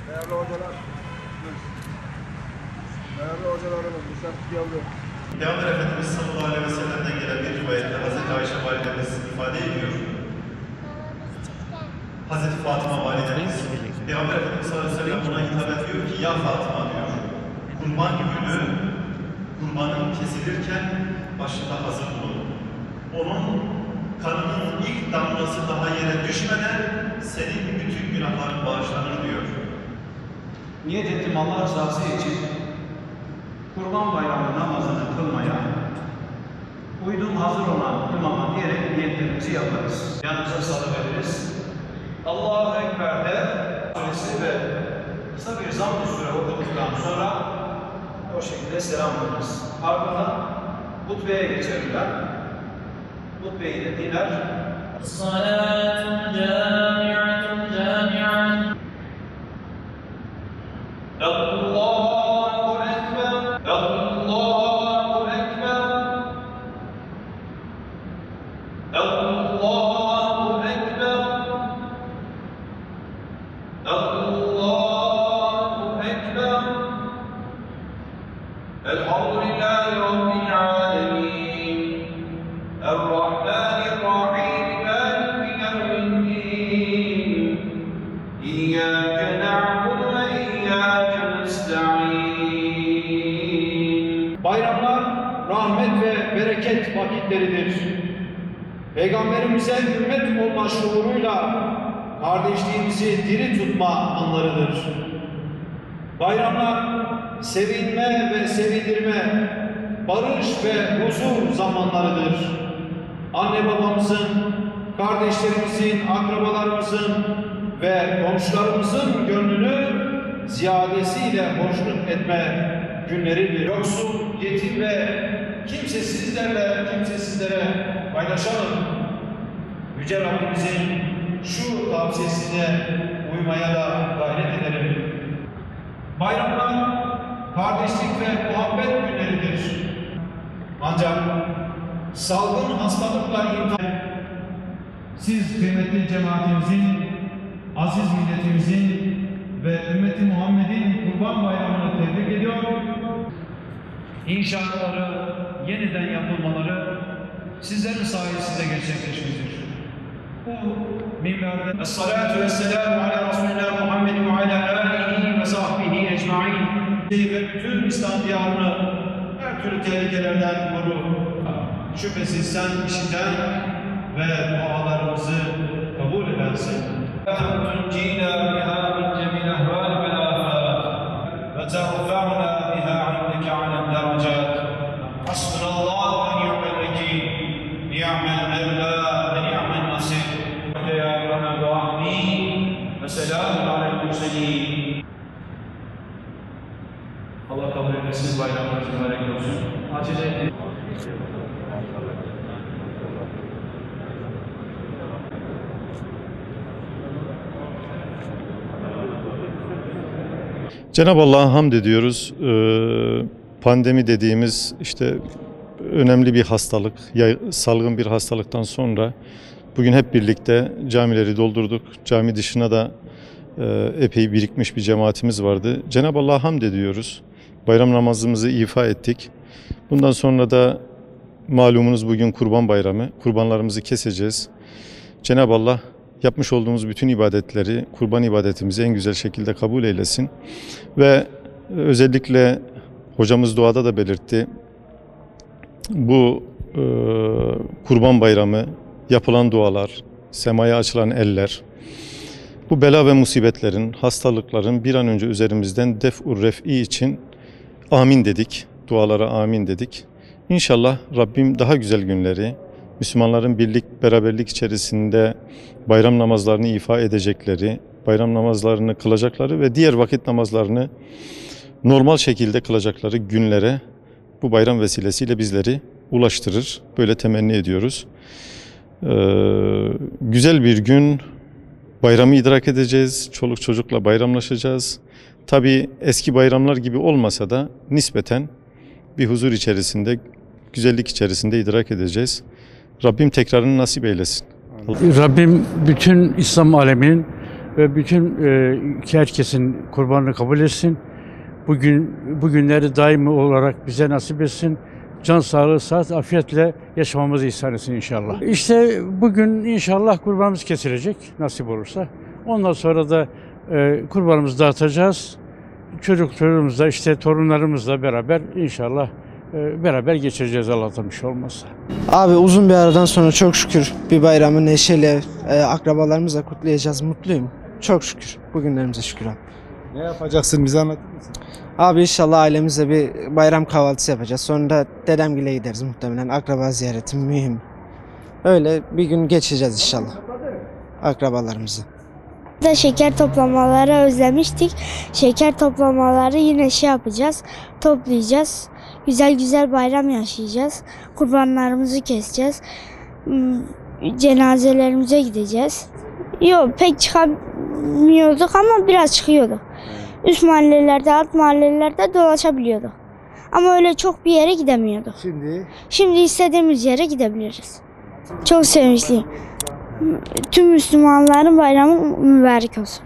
Değerli hocalar, değerli hocalarımız, misafir geldi. Peygamber Efendimiz sallallahu aleyhi ve sellem'den gelen bir rivayette Hazreti Ayşe validemiz ifade ediyor. Hazreti Fatıma validemiz, Peygamber Efendimiz sallallahu aleyhi ve sellem buna hitap ediyor ki, ya Fatıma diyor, kurban günü, kurbanın kesilirken başında hazır bulun. Onun kanının ilk damlası daha yere düşmeden senin bütün günahların bağışlanır diyor. Niyet ettim Allah rızası için Kurban Bayramı namazını kılmaya, uydum hazır olan imama diyerek niyetlerimizi yaparız. Yanımıza salıveririz. Allahu Ekber'de suresi ve kısa bir zamm-ı sure okuduktan sonra o şekilde selam veririz. Ardından hutbeye geçerler. Hutbeyi de dinler. Salatun cami'atun cami'atun. Allahu Ekber, Allahu Ekber, Allahu Ekber, Allahu Ekber. Elhamdülillahi Rabbil alemin. Errahmanirrahim. Maliki yevmiddin. İyyâke na'budu ve iyyâke nesta'in. Bayramlar rahmet ve bereket vakitleridir. Peygamberimize ümmet olma şuuruyla kardeşliğimizi diri tutma anlarıdır. Bayramlar sevinme ve sevindirme, barış ve huzur zamanlarıdır. Anne babamızın, kardeşlerimizin, akrabalarımızın ve komşularımızın gönlünü ziyadesiyle hoşnut etme günleridir. Yoksul, yetim ve kimsesizlere paylaşalım. Yüce Rabbimizin şu tavsiyesine uymaya da gayret edelim. Bayramlar kardeşlik ve muhabbet günleridir. Ancak salgın hastalıkla imtihan, siz kıymetli cemaatimizin, aziz milletimizin ve ümmeti Muhammed'in Kurban Bayramı'nı tebrik ediyor. İnşaatları yeniden yapılmaları sizlerin sayesinde gerçekleşmiştir. Bu minberde es-salatu ve-selamu ala Resulillah Muhammed ve ala alihi ve sahbihi ecmaîn. Ve bütün İslam diyarını her türlü tehlikelerden koru. Şüphesiz sen işiten ve dualarımızı kabul edersin. وَتُنْجِينَا بِهَا مِنْ جَمِيعِ الْأَهْوَالِ وَالْآفَاتِ وَتَرْفَعُنَا بِهَا عِنْدَكَ عَلَى الدَّرَجَاتِ حَسْبُنَا اللّٰهُ وَنِعْمَ الْوَكِيلُ نِعْمَ الْمَوْلَى وَنِعْمَ النَّصِيرُ يَا أَرْحَمَ الرَّاحِمِينَ وَسَلَامٌ عَلَى الْمُرْسَلِينَ. Allah kabul etsin, bayramlarınız mübarek olsun. Acele edin. Cenab-ı Allah'a hamd ediyoruz. Pandemi dediğimiz işte önemli bir hastalık, salgın bir hastalıktan sonra bugün hep birlikte camileri doldurduk. Cami dışına da epey birikmiş bir cemaatimiz vardı. Cenab-ı Allah'a hamd ediyoruz. Bayram namazımızı ifa ettik. Bundan sonra da malumunuz bugün Kurban Bayramı. Kurbanlarımızı keseceğiz. Cenab-ı Allah yapmış olduğumuz bütün ibadetleri, kurban ibadetimizi en güzel şekilde kabul eylesin. Ve özellikle hocamız duada da belirtti. Bu Kurban Bayramı, yapılan dualar, semaya açılan eller, bu bela ve musibetlerin, hastalıkların bir an önce üzerimizden def-ur ref'i için amin dedik. Dualara amin dedik. İnşallah Rabbim daha güzel günleri, Müslümanların birlik, beraberlik içerisinde bayram namazlarını ifa edecekleri, bayram namazlarını kılacakları ve diğer vakit namazlarını normal şekilde kılacakları günlere bu bayram vesilesiyle bizleri ulaştırır. Böyle temenni ediyoruz. Güzel bir gün, bayramı idrak edeceğiz, çoluk çocukla bayramlaşacağız. Tabii eski bayramlar gibi olmasa da nispeten bir huzur içerisinde, güzellik içerisinde idrak edeceğiz. Rabbim tekrarını nasip eylesin. Rabbim bütün İslam aleminin ve bütün herkesin kurbanını kabul etsin. Bugünleri daimi olarak bize nasip etsin. Can sağlığı, sıhhat, afiyetle yaşamamızı ihsan etsin inşallah. İşte bugün inşallah kurbanımız kesilecek nasip olursa. Ondan sonra da kurbanımızı dağıtacağız. Çocuklarımızla, işte torunlarımızla beraber inşallah beraber geçireceğiz Allah'tan bir şey olmazsa. Abi uzun bir aradan sonra çok şükür bir bayramı neşeyle akrabalarımızla kutlayacağız. Mutluyum. Çok şükür. Bugünlerimize şükür abi. Ne yapacaksın, bize anlatır mısın? Abi inşallah ailemizle bir bayram kahvaltısı yapacağız. Sonra da dedemgile gideriz muhtemelen. Akraba ziyareti mühim. Öyle bir gün geçeceğiz inşallah. Akrabalarımızı. Da şeker toplamaları özlemiştik. Şeker toplamaları yine yapacağız. Toplayacağız. Güzel güzel bayram yaşayacağız. Kurbanlarımızı keseceğiz. Cenazelerimize gideceğiz. Yok pek çıkamıyorduk ama biraz çıkıyorduk. Üst mahallelerde, alt mahallelerde dolaşabiliyorduk. Ama öyle çok bir yere gidemiyorduk. Şimdi istediğimiz yere gidebiliriz. Çok sevinçliyim. Tüm Müslümanların bayramı mübarek olsun.